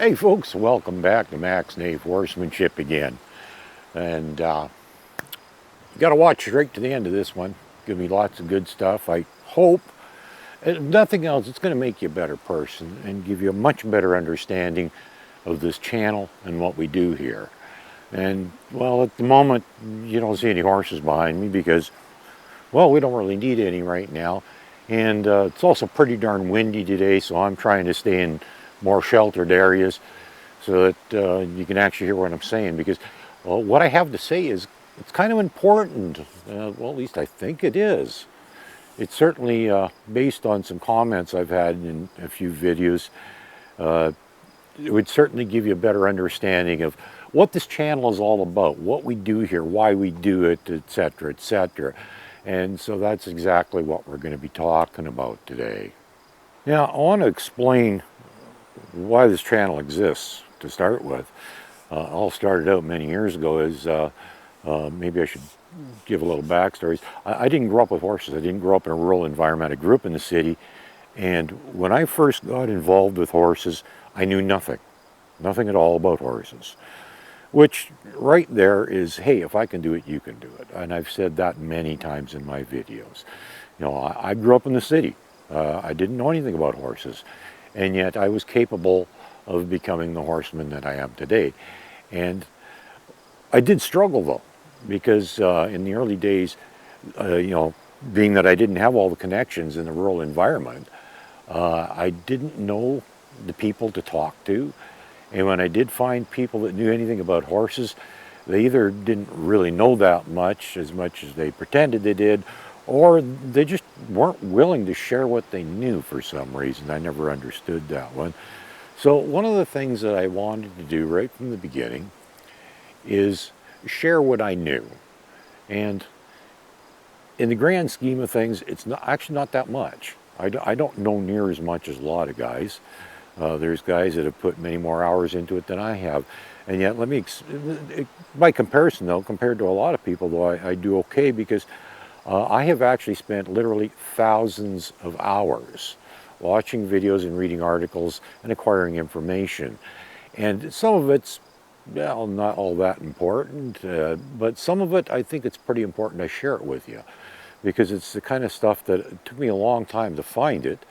Hey folks, welcome back to Max Nave Horsemanship again. And you got to watch right to the end of this one. Give me lots of good stuff. I hope, if nothing else, it's going to make you a better person and give you a much better understanding of this channel and what we do here. And well, at the moment, you don't see any horses behind me because, well, we don't really need any right now. And it's also pretty darn windy today, so I'm trying to stay in more sheltered areas so that you can actually hear what I'm saying, because what I have to say is it's kind of important. Well, at least I think it is. It's certainly based on some comments I've had in a few videos. It would certainly give you a better understanding of what this channel is all about, what we do here, why we do it, etc., etc. And so that's exactly what we're going to be talking about today. Now, I want to explain why this channel exists to start with. All started out many years ago as, maybe I should give a little backstory. I didn't grow up with horses. I didn't grow up in a rural environment. I grew up in the city. And when I first got involved with horses, I knew nothing at all about horses. Which right there is, hey, if I can do it, you can do it. And I've said that many times in my videos. You know, I grew up in the city. I didn't know anything about horses. And yet I was capable of becoming the horseman that I am today. And I did struggle though, because in the early days, you know, being that I didn't have all the connections in the rural environment, I didn't know the people to talk to. And when I did find people that knew anything about horses, they either didn't really know that much as they pretended they did, or they just weren't willing to share what they knew for some reason. I never understood that one. So one of the things that I wanted to do right from the beginning is share what I knew. And in the grand scheme of things, it's actually not that much. I don't know near as much as a lot of guys. There's guys that have put many more hours into it than I have. And yet, by comparison though, compared to a lot of people though, I do okay, because I have actually spent literally thousands of hours watching videos and reading articles and acquiring information. And some of it's, well, not all that important, but some of it I think it's pretty important I share it with you, because it's the kind of stuff that it took me a long time to find it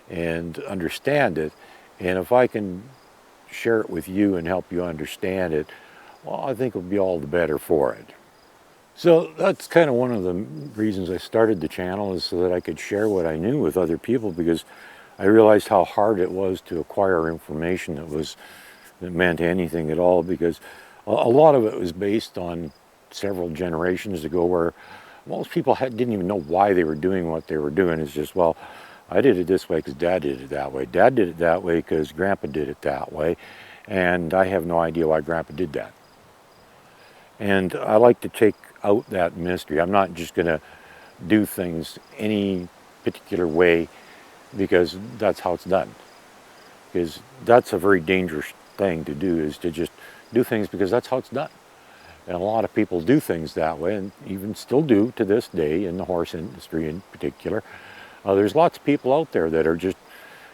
and understand it. And if I can share it with you and help you understand it, well, I think it'll be all the better for it. So that's kind of one of the reasons I started the channel, is so that I could share what I knew with other people, because I realized how hard it was to acquire information that meant anything at all, because a lot of it was based on several generations ago, where most people didn't even know why they were doing what they were doing. It's just, well, I did it this way because Dad did it that way. Dad did it that way because Grandpa did it that way. And I have no idea why Grandpa did that. And I like to take out that mystery. I'm not just going to do things any particular way because that's how it's done. Because that's a very dangerous thing to do, is to just do things because that's how it's done. And a lot of people do things that way, and even still do to this day in the horse industry in particular. There's lots of people out there that are just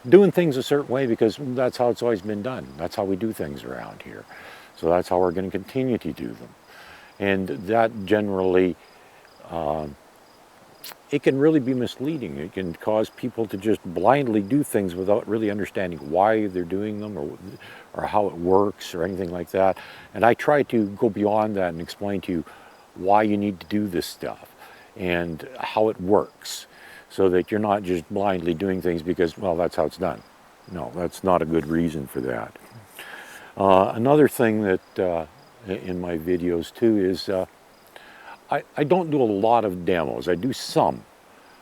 doing things a certain way because that's how it's always been done. That's how we do things around here. So that's how we're going to continue to do them. And that generally, it can really be misleading. It can cause people to just blindly do things without really understanding why they're doing them, or how it works, or anything like that. And I try to go beyond that and explain to you why you need to do this stuff and how it works, so that you're not just blindly doing things because, well, that's how it's done. No, that's not a good reason for that. Another thing that in my videos too is I don't do a lot of demos. I do some,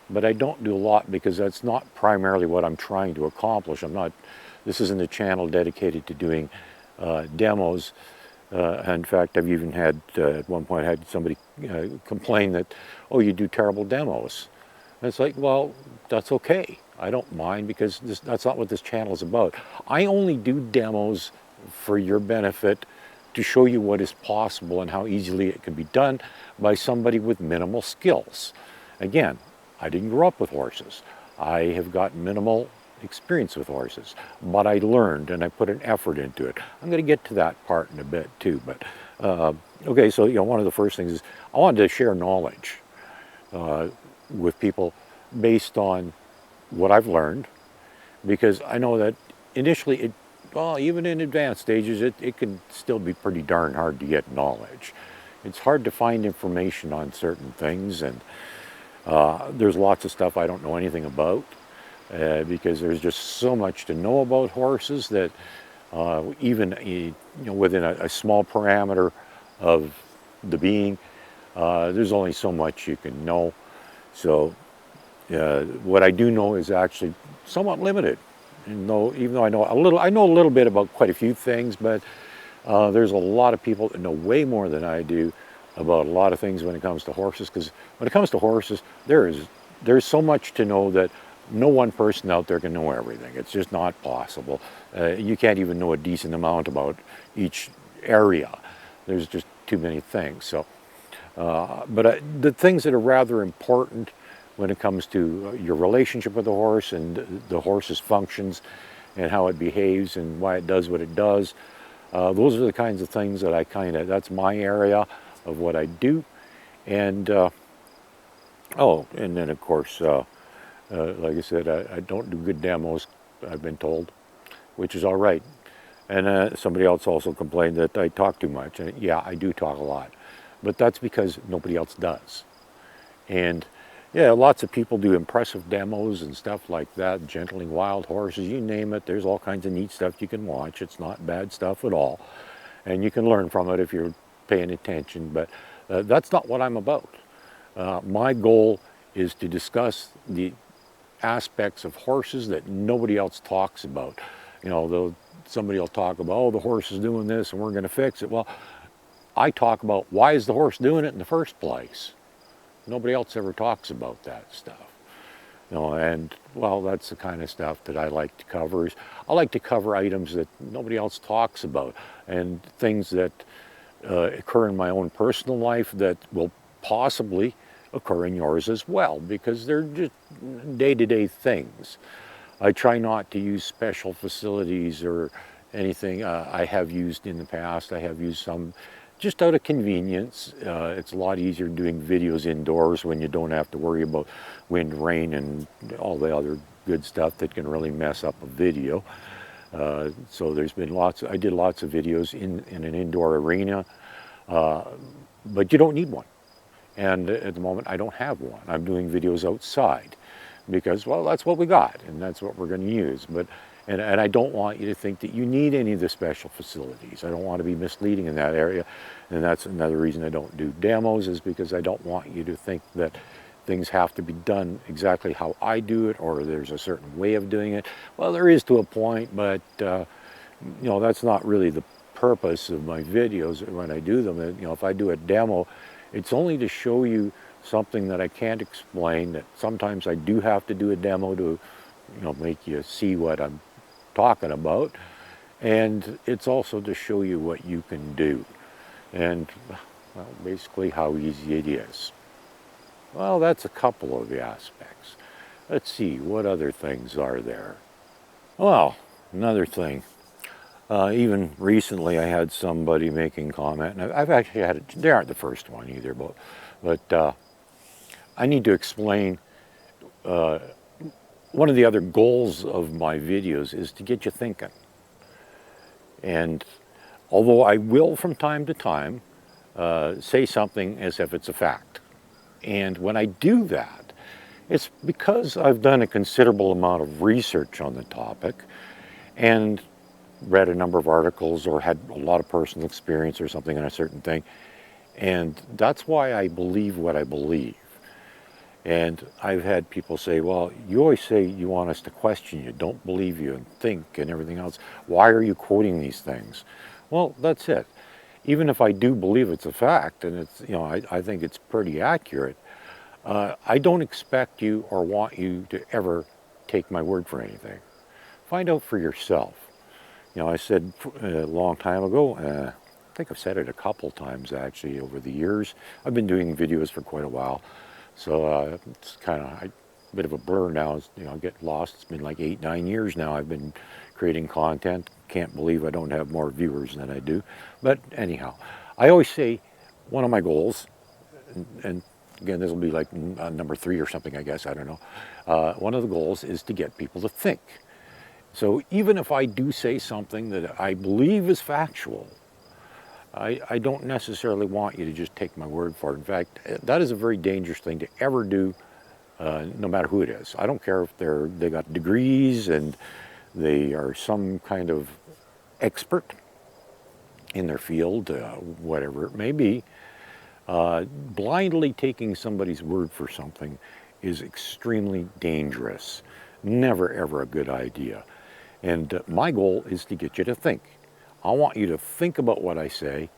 but I don't do a lot because that's not primarily what I'm trying to accomplish. This isn't a channel dedicated to doing demos. In fact, I've even had, at one point, had somebody complain that, oh, you do terrible demos. And it's like, well, that's okay. I don't mind, because that's not what this channel is about. I only do demos for your benefit, to show you what is possible and how easily it can be done by somebody with minimal skills. Again, I didn't grow up with horses. I have got minimal experience with horses, but I learned and I put an effort into it. I'm going to get to that part in a bit too, but okay, so one of the first things is I wanted to share knowledge with people based on what I've learned, because I know that initially, well, even in advanced stages, it can still be pretty darn hard to get knowledge. It's hard to find information on certain things, and there's lots of stuff I don't know anything about, because there's just so much to know about horses that even within a small parameter of the being, there's only so much you can know. So what I do know is actually somewhat limited. And even though I know a little bit about quite a few things, but there's a lot of people that know way more than I do about a lot of things when it comes to horses. Because when it comes to horses, there's so much to know that no one person out there can know everything. It's just not possible. You can't even know a decent amount about each area. There's just too many things. So, but the things that are rather important when it comes to your relationship with the horse and the horse's functions and how it behaves and why it does what it does, those are the kinds of things that that's my area of what I do. And oh, and then of course, like I said, I don't do good demos, I've been told, which is all right. And somebody else also complained that I talk too much. And yeah, I do talk a lot, but that's because nobody else does. And yeah, lots of people do impressive demos and stuff like that, gentling wild horses, you name it. There's all kinds of neat stuff you can watch. It's not bad stuff at all. And you can learn from it if you're paying attention, but that's not what I'm about. My goal is to discuss the aspects of horses that nobody else talks about. Somebody will talk about, oh, the horse is doing this and we're going to fix it. Well, I talk about why is the horse doing it in the first place. Nobody else ever talks about that stuff. And well, that's the kind of stuff that I like to cover. I like to cover items that nobody else talks about, and things that occur in my own personal life that will possibly occur in yours as well, because they're just day-to-day things. I try not to use special facilities or anything. I have used in the past. I have used some just out of convenience. It's a lot easier doing videos indoors when you don't have to worry about wind, rain, and all the other good stuff that can really mess up a video. So there's been I did lots of videos in an indoor arena, but you don't need one. And at the moment, I don't have one. I'm doing videos outside because, well, that's what we got, and that's what we're going to use. And I don't want you to think that you need any of the special facilities. I don't want to be misleading in that area. And that's another reason I don't do demos, is because I don't want you to think that things have to be done exactly how I do it, or there's a certain way of doing it. Well, there is to a point, but that's not really the purpose of my videos when I do them. If I do a demo, it's only to show you something that I can't explain, that sometimes I do have to do a demo to make you see what I'm talking about, and it's also to show you what you can do, and well, basically how easy it is. Well, that's a couple of the aspects. Let's see, what other things are there? Well, another thing, even recently I had somebody making comment, and I've actually had it, they aren't the first one either, but I need to explain one of the other goals of my videos is to get you thinking. And although I will from time to time say something as if it's a fact, and when I do that, it's because I've done a considerable amount of research on the topic and read a number of articles or had a lot of personal experience or something on a certain thing. And that's why I believe what I believe. And I've had people say, well, you always say you want us to question you, don't believe you and think and everything else. Why are you quoting these things? Well, that's it. Even if I do believe it's a fact, and it's, I think it's pretty accurate, I don't expect you or want you to ever take my word for anything. Find out for yourself. I said a long time ago, I think I've said it a couple times actually over the years. I've been doing videos for quite a while. So it's kind of, a bit of a blur now. I get lost. It's been like 8, 9 years now I've been creating content. Can't believe I don't have more viewers than I do. But anyhow, I always say one of my goals, and again, this will be like number 3 or something, I guess, I don't know. One of the goals is to get people to think. So even if I do say something that I believe is factual, I don't necessarily want you to just take my word for it. In fact, that is a very dangerous thing to ever do, no matter who it is. I don't care if they got degrees and they are some kind of expert in their field, whatever it may be. Blindly taking somebody's word for something is extremely dangerous. Never, ever a good idea. And my goal is to get you to think. I want you to think about what I say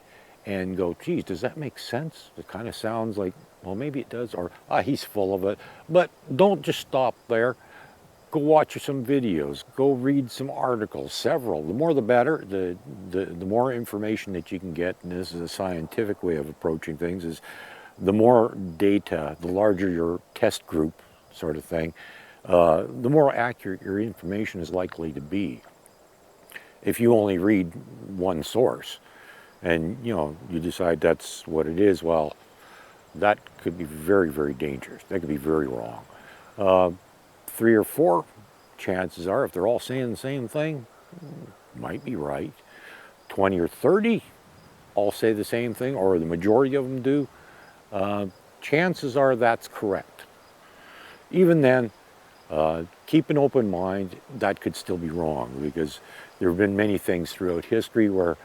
and go, geez, does that make sense? It kind of sounds like, well, maybe it does, or he's full of it. But don't just stop there. Go watch some videos. Go read some articles, several. The more the better. The more information that you can get, and this is a scientific way of approaching things, is the more data, the larger your test group sort of thing, the more accurate your information is likely to be. If you only read one source and you decide that's what it is, well, that could be very, very dangerous. That could be very wrong. 3 or 4, chances are, if they're all saying the same thing, might be right. 20 or 30 all say the same thing, or the majority of them do, chances are that's correct. Even then, keep an open mind. That could still be wrong, because there have been many things throughout history where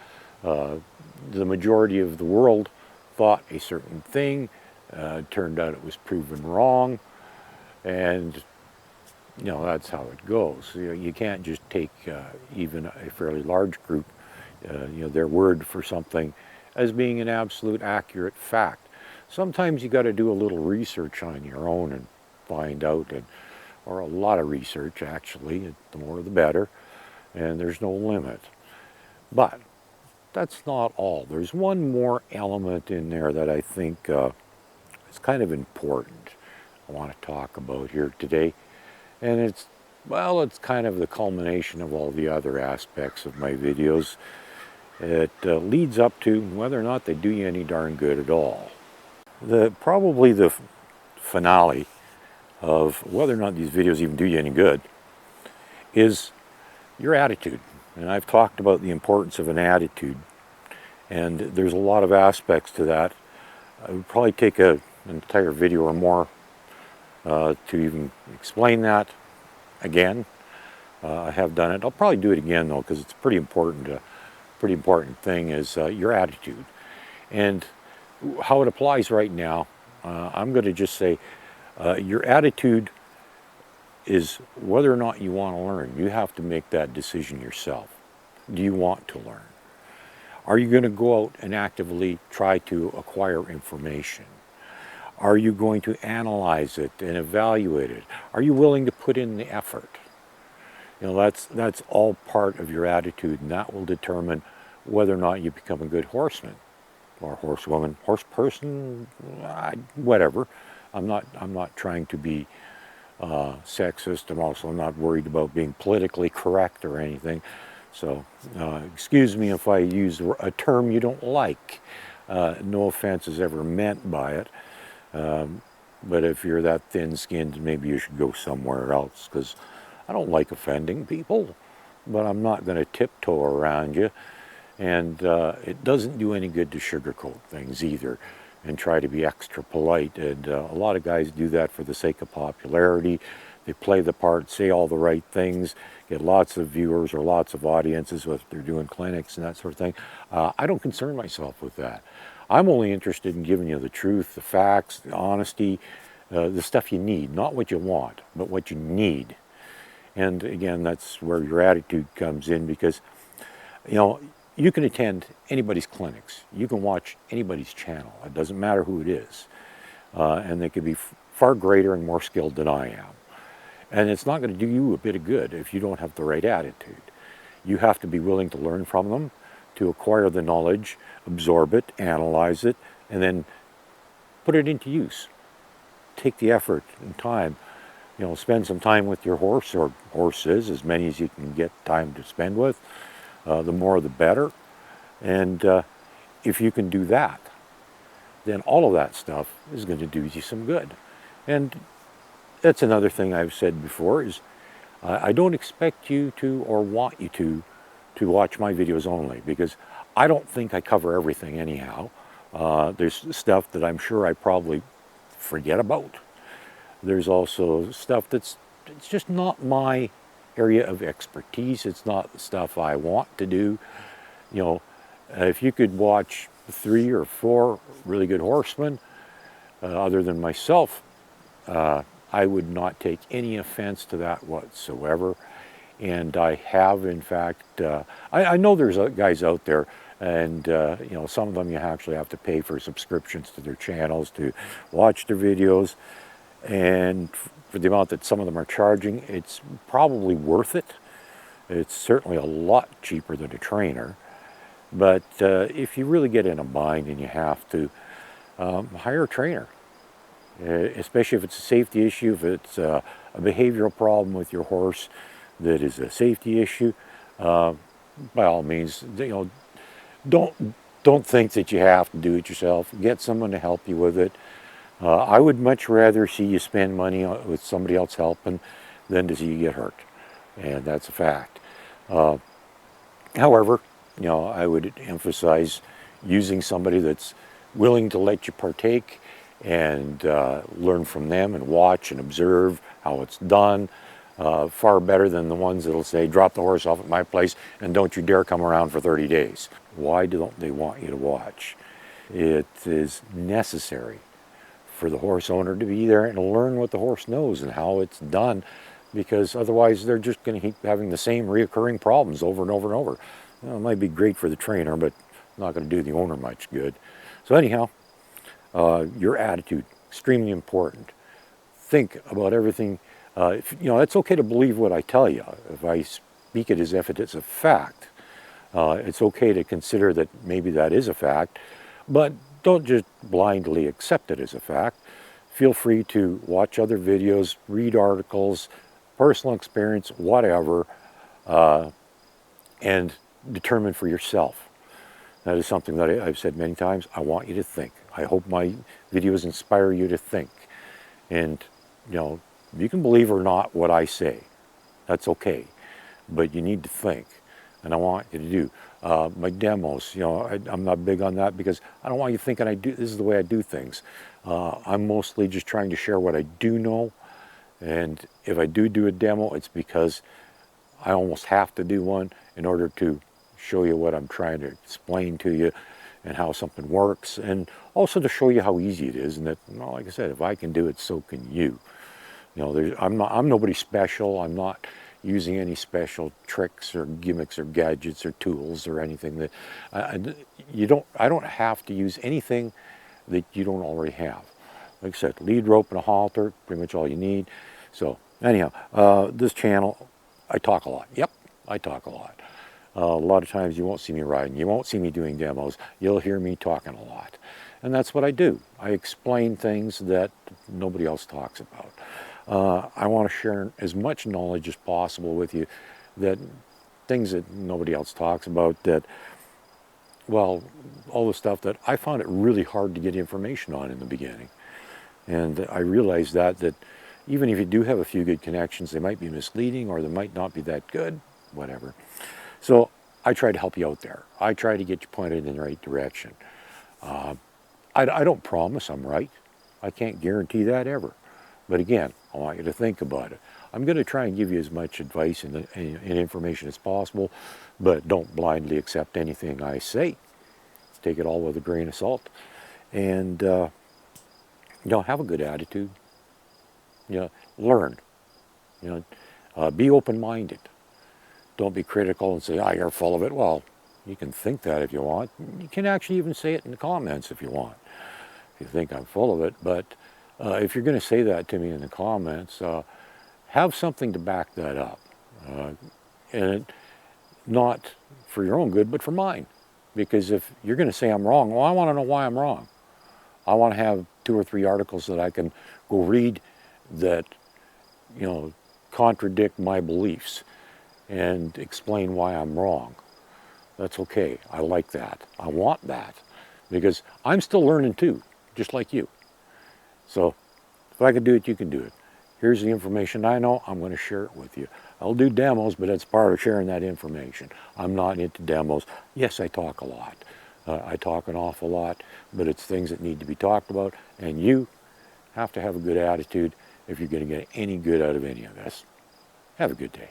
the majority of the world thought a certain thing, turned out it was proven wrong, and that's how it goes. You can't just take even a fairly large group, their word for something as being an absolute accurate fact. Sometimes you got to do a little research on your own and find out, or a lot of research actually, the more the better, and there's no limit. But that's not all. There's one more element in there that I think is kind of important I want to talk about here today. And it's kind of the culmination of all the other aspects of my videos. It leads up to whether or not they do you any darn good at all. Probably the finale of whether or not these videos even do you any good is your attitude. And I've talked about the importance of an attitude. And there's a lot of aspects to that. I would probably take an entire video or more to even explain that again. I have done it. I'll probably do it again though, because it's pretty important thing is your attitude. And how it applies right now, I'm going to just say your attitude is whether or not you want to learn. You have to make that decision yourself. Do you want to learn? Are you going to go out and actively try to acquire information? Are you going to analyze it and evaluate it? Are you willing to put in the effort? That's all part of your attitude, and that will determine whether or not you become a good horseman or horsewoman, horseperson, whatever. I'm not trying to be sexist. I'm also not worried about being politically correct or anything. So excuse me if I use a term you don't like. No offense is ever meant by it. But if you're that thin-skinned, maybe you should go somewhere else, because I don't like offending people, but I'm not going to tiptoe around you. And it doesn't do any good to sugarcoat things either and try to be extra polite. And a lot of guys do that for the sake of popularity. They play the part, say all the right things, get lots of viewers or lots of audiences if they're doing clinics and that sort of thing. I don't concern myself with that. I'm only interested in giving you the truth, the facts, the honesty, the stuff you need, not what you want, but what you need. And again, that's where your attitude comes in, because you can attend anybody's clinics. You can watch anybody's channel. It doesn't matter who it is. And they could be far greater and more skilled than I am. And it's not going to do you a bit of good if you don't have the right attitude. You have to be willing to learn from them, to acquire the knowledge, absorb it, analyze it, and then put it into use. Take the effort and time spend some time with your horse or horses, as many as you can get time to spend with. The more the better. And if you can do that, then all of that stuff is going to do you some good. And that's another thing I've said before is I don't expect you to or want you to watch my videos only, because I don't think I cover everything anyhow. There's stuff that I'm sure I probably forget about. There's also stuff it's just not my area of expertise. It's not stuff I want to do. If you could watch 3 or 4 really good horsemen, other than myself, I would not take any offense to that whatsoever. And I have, in fact, I know there's guys out there, and some of them you actually have to pay for subscriptions to their channels to watch their videos. And for the amount that some of them are charging, it's probably worth it. It's certainly a lot cheaper than a trainer. But if you really get in a bind and you have to, hire a trainer. Especially if it's a safety issue, if it's a behavioral problem with your horse that is a safety issue, by all means, don't think that you have to do it yourself. Get someone to help you with it. I would much rather see you spend money with somebody else helping than to see you get hurt, and that's a fact. However, I would emphasize using somebody that's willing to let you partake and learn from them and watch and observe how it's done. Far better than the ones that'll say, drop the horse off at my place and don't you dare come around for 30 days. Why don't they want you to watch? It is necessary for the horse owner to be there and learn what the horse knows and how it's done, because otherwise they're just going to keep having the same reoccurring problems over and over and over. It might be great for the trainer, but not going to do the owner much good. So anyhow, your attitude, extremely important. Think about everything. It's okay to believe what I tell you. If I speak it as if it is a fact, it's okay to consider that maybe that is a fact, but don't just blindly accept it as a fact. Feel free to watch other videos, read articles, personal experience, whatever, and determine for yourself. That is something that I've said many times. I want you to think. I hope my videos inspire you to think. And, you can believe or not what I say. That's okay. But you need to think. And I want you to do. My demos, I'm not big on that because I don't want you thinking this is the way I do things. I'm mostly just trying to share what I do know. And if I do a demo, it's because I almost have to do one in order to show you what I'm trying to explain to you and how something works, and also to show you how easy it is, and that, like I said, if I can do it, so can you. I'm nobody special. I'm not using any special tricks or gimmicks or gadgets or tools or anything that I don't have to use anything that you don't already have. Like I said, lead rope and a halter, pretty much all you need. So anyhow, this channel, I talk a lot. Yep, I talk a lot. A lot of times you won't see me riding. You won't see me doing demos. You'll hear me talking a lot. And that's what I do. I explain things that nobody else talks about. I want to share as much knowledge as possible with you, that things that nobody else talks about, that, well, all the stuff that I found it really hard to get information on in the beginning. And I realized that even if you do have a few good connections, they might be misleading or they might not be that good, whatever. So I try to help you out there. I try to get you pointed in the right direction. I don't promise I'm right. I can't guarantee that ever. But again, I want you to think about it. I'm going to try and give you as much advice and information as possible, but don't blindly accept anything I say. Take it all with a grain of salt. And, have a good attitude. Learn. Be open-minded. Don't be critical and say, you're full of it. Well, you can think that if you want. You can actually even say it in the comments if you want, if you think I'm full of it. But if you're going to say that to me in the comments, have something to back that up. And not for your own good, but for mine. Because if you're going to say I'm wrong, well, I want to know why I'm wrong. I want to have 2 or 3 articles that I can go read that you know, contradict my beliefs and explain why I'm wrong. That's okay. I like that. I want that because I'm still learning too, just like you. So if I can do it, you can do it. Here's the information I know. I'm going to share it with you. I'll do demos, but that's part of sharing that information. I'm not into demos. Yes, I talk a lot. I talk an awful lot, but it's things that need to be talked about, and you have to have a good attitude if you're going to get any good out of any of this. Have a good day.